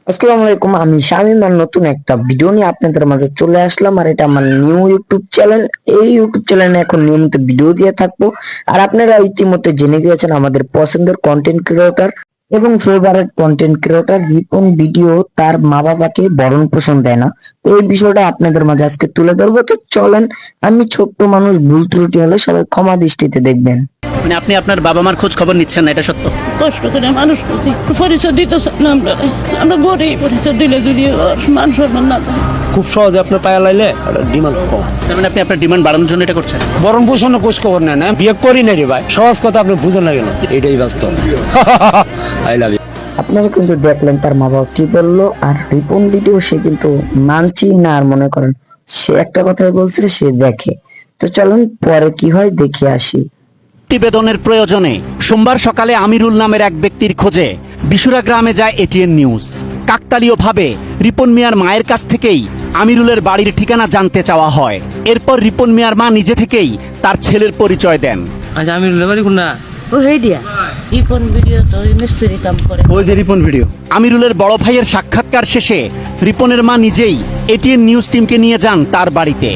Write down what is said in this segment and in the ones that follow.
আসসালামু আলাইকুম, আমি শামীম আর নতুন একটা ভিডিও নিয়ে আপনাদের মাঝে চলে আসলাম। আর এটা আমার নিউ ইউটিউব চ্যানেল। এই ইউটিউব চ্যানেলে এখন নিয়মিত ভিডিও দিয়ে থাকবো। আর আপনারা ইতিমধ্যে জেনে গিয়েছেন আমাদের পছন্দের কন্টেন্ট ক্রিয়েটর এবং favourite content creator Ripon video তার মা বাবাকে ভরণ পোষণ দেয় না। তো এই বিষয়টা আপনাদের মাঝে আজকে তুলে ধরবো। তো চলেন, আমি ছোট্ট মানুষ, ভুল ত্রুটি হলে সবাই ক্ষমা দৃষ্টিতে দেখবেন। মানে আপনি আপনার বাবা মার খোঁজ খবর নিচ্ছেন না, এটা সত্য? কষ্ট করে মানুষ করছি, পরিচয় দিতে চান না আমরা গরিব, পরিচয় দিলে যদি মান সম্মান না পায়। খুব সহজে আপনার পায়া লাইলে ডিমান্ড কম। তার মানে আপনি আপনার ডিমান্ড বাড়ানোর জন্য এটা করছেন? বরণ পোষণ খোঁজ খবর নেন, বিয়ে করি না রে ভাই, সহজ কথা আপনি বুঝেন না কেন? এটাই বাস্তব। I love you. আপনারা কিন্তু দেখলেন তার মা বাবা কি বললো। আর রিপন ভিডিও সে কিন্তু মানছি না, আর মনে করেন সে একটা কথাই বলছে, সে দেখে। তো চলুন পরে কি হয় দেখে আসি। প্রতিবেদনের প্রয়োজনে সোমবার সকালে আমিরুল নামের এক ব্যক্তির খোঁজে বিশুরা গ্রামে যায় এটিএন নিউজ। কাকতালীয়ভাবে রিপন মিয়ার মায়ের কাছ থেকেই আমিরুলের বাড়ির ঠিকানা জানতে চাওয়া হয়। এরপর রিপন মিয়ার মা নিজে থেকেই তার ছেলের পরিচয় দেন। আজ আমিরুলের বাড়ি কোন না? ও হে দিয়া ইপন ভিডিও তো ওই মিস্ত্রি কাম করে। ওই যে রিপন ভিডিও। আমিরুলের বড় ভাইয়ের সাক্ষাৎকার শেষে রিপনের মা নিজেই এটিএন নিউজ টিমকে নিয়ে যান তার বাড়িতে।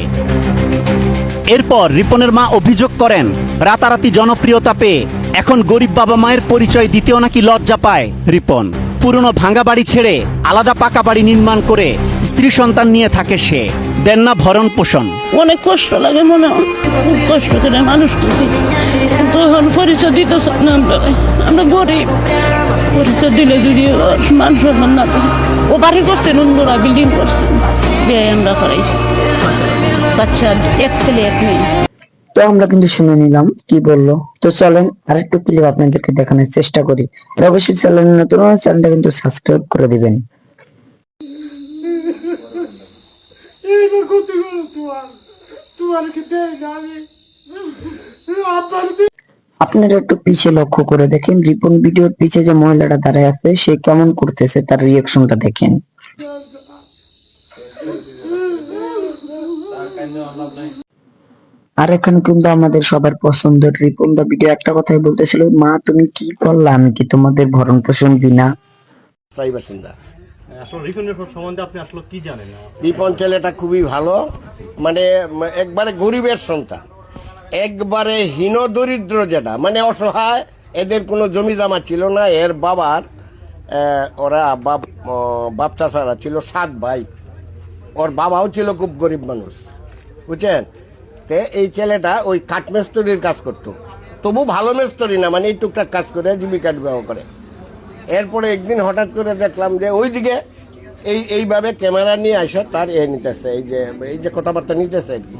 এরপর রিপনের মা অভিযোগ করেন, রাতারাতি জনপ্রিয়তা পেয়ে এখন গরিব বাবা মায়ের পরিচয় দিতেও নাকি লজ্জা পায় রিপন। পুরনো ভাঙা বাড়ি ছেড়ে আলাদা পাকা বাড়ি নির্মাণ করে স্ত্রী সন্তান নিয়ে থাকে সে। দেন না ভরণ পোষণ। অনেক কষ্ট লাগে মনে হয়, খুব কষ্ট করে মানুষ করছি, কিন্তু এখন পরিচয় দিতে চান না আমরা গরিব, পরিচয় দিলে যদি মান সম্মান না পায়। ও বাড়ি করছেন, অন্যরা বিল্ডিং করছেন, বিয়ে আমরা করাইছি, বাচ্চা এক ছেলে এক মেয়ে। তো আমরা কিন্তু শুনে নিলাম কি বললো। তো চলেন আরেকটু ক্লিপ আপনাদেরকে দেখানোর চেষ্টা করি। আর অবশ্যই চ্যানেল নতুন হলে চ্যানেলটা কিন্তু সাবস্ক্রাইব করে দিবেন। আপনারা একটু পিছে লক্ষ্য করে দেখেন, রিপন ভিডিওর পিছে যে মহিলাটা দাঁড়ায় আছে সে কেমন করতেছে, তার রিয়াকশনটা দেখেন। আর এখানে কিন্তু আমাদের সবার পছন্দের রিপন দা ভিডিও একটা কথাই বলতেছিল, মা তুমি কি করলা, আমি কি তোমাদের ভরণ পোষণ বিনা? রিপন ছেলেটা খুবই ভালো, মানে একবারে গরিবের সন্তান, একবারে হীন দরিদ্র, যেটা মানে অসহায়। এদের কোনো জমি জমা ছিল না। এর বাবার ওরা বাপ চাচারা ছিল 7 ভাই। ওর বাবাও ছিল খুব গরিব মানুষ, বুঝছেন? তে এই ছেলেটা ওই কাঠ মিস্ত্রির কাজ করতো, তবু ভালো মিস্ত্রি না, মানে এই টুকটাক কাজ করে জীবিকা নির্বাহ করে। এরপরে একদিন হঠাৎ করে দেখলাম যে ওইদিকে এইভাবে ক্যামেরা নিয়ে আসে তার নিতেছে, এই যে কথাবার্তা নিতেছে আর কি।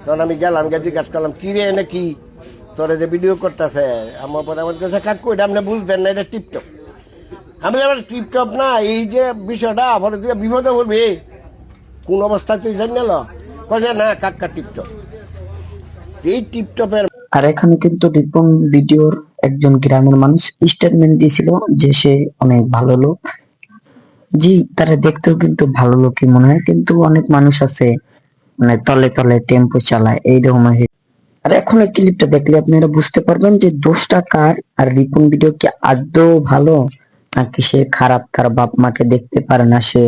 তখন আমি গেলাম, জিজ্ঞাসা করলাম কি রে এনে কি তোরা যে ভিডিও করতেছে? আমার পরে আমার কাছে কাকু এটা আপনি বুঝতেন না, এটা টিপটপ। আমি আবার টিপটপ না, এই যে বিষয়টা পরে তুই বিপদে পড়বি, কোন অবস্থা তুই জানি না কে না কাকা টিপটপ, এই টিপটপের। আর এখানে কিন্তু রিপন ভিডিওর একজন গ্রামের মানুষ স্টেটমেন্ট দিয়েছিল যে সে অনেক ভালো লোক। জি, তারা দেখতেও কিন্তু ভালো লোকই মনে হয়, কিন্তু অনেক মানুষ আছে মানে তলে তলে টেম্পো চালায় এইরকম। আর এখন এই ক্লিপটা দেখলে আপনারা বুঝতে পারবেন যে দোষটা কার। আর রিপন ভিডিও কি আদৌ ভালো নাকি সে খারাপ? তার বাপ মাকে দেখতে পারে না, সে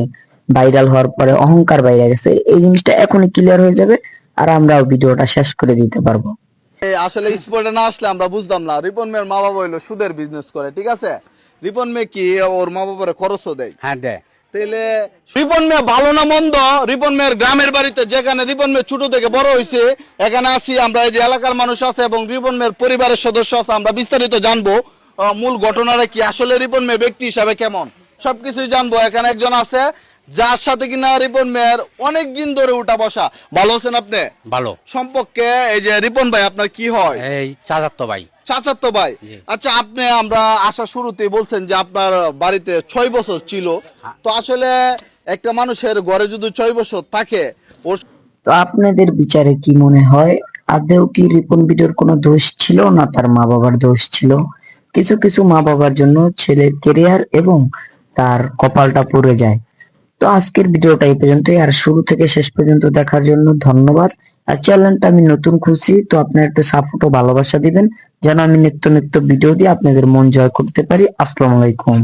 ভাইরাল হওয়ার পরে অহংকার বাইরে গেছে। এই জিনিসটা এখনই ক্লিয়ার হয়ে যাবে আর আমরাও ভিডিওটা শেষ করে দিতে পারবো। আসলে স্পোর্টে না আসলে আমরা বুঝতাম না রিপন মেয়ের মা বাবা হইলো সুদের বিজনেস করে, ঠিক আছে? রিপন মেয়ে কি ওর মা বাবার খরচও দেয়? হ্যাঁ দেয়। তাইলে রিপন মেয়ে ভালো না মন্দ? রিপন মেয়ের গ্রামের বাড়িতে, যেখানে রিপন মেয়ে ছোট থেকে বড় হয়েছে, এখানে আছি আমরা, এই যে এলাকার মানুষ আছে এবং রিপন মেয়ের পরিবারের সদস্য আছে, আমরা বিস্তারিত জানবো মূল ঘটনাটা কি, আসলে রিপন মেয়ে ব্যক্তি হিসাবে কেমন, সবকিছুই জানবো। এখানে একজন আছে যার সাথে কিনা রিপন মেয়ের অনেক দিন ধরে উঠা বসা। ভালো আছেন আপনি? ভালো। সম্পর্কে এই যে রিপন ভাই আপনার কি হয়? এই চাচাতো ভাই। চাচাতো ভাই। আচ্ছা, আপনি আমরা আসা শুরুতেই বলছেন যে আপনার বাড়িতে 6 বছর ছিল। তো আসলে একটা মানুষের ঘরে যদি 6 বছর থাকে, ওর তো আপনাদের বিচারে কি মনে হয়, আদৌ কি রিপন ভিডিওর কোনো দোষ ছিল না তার মা বাবার দোষ ছিল? কিছু কিছু মা বাবার জন্য ছেলের কেরিয়ার এবং তার কপালটা পুড়ে যায়। তো আজকের ভিডিওটা এই পর্যন্তই। আর শুরু থেকে শেষ পর্যন্ত দেখার জন্য ধন্যবাদ। আর চ্যানেলটা আমি নতুন খুলছি, তো আপনারা একটু সাপোর্ট ও ভালোবাসা দিবেন যেন আমি নিত্য নিত্য ভিডিও দিয়ে আপনাদের মন জয় করতে পারি। আসসালামু আলাইকুম।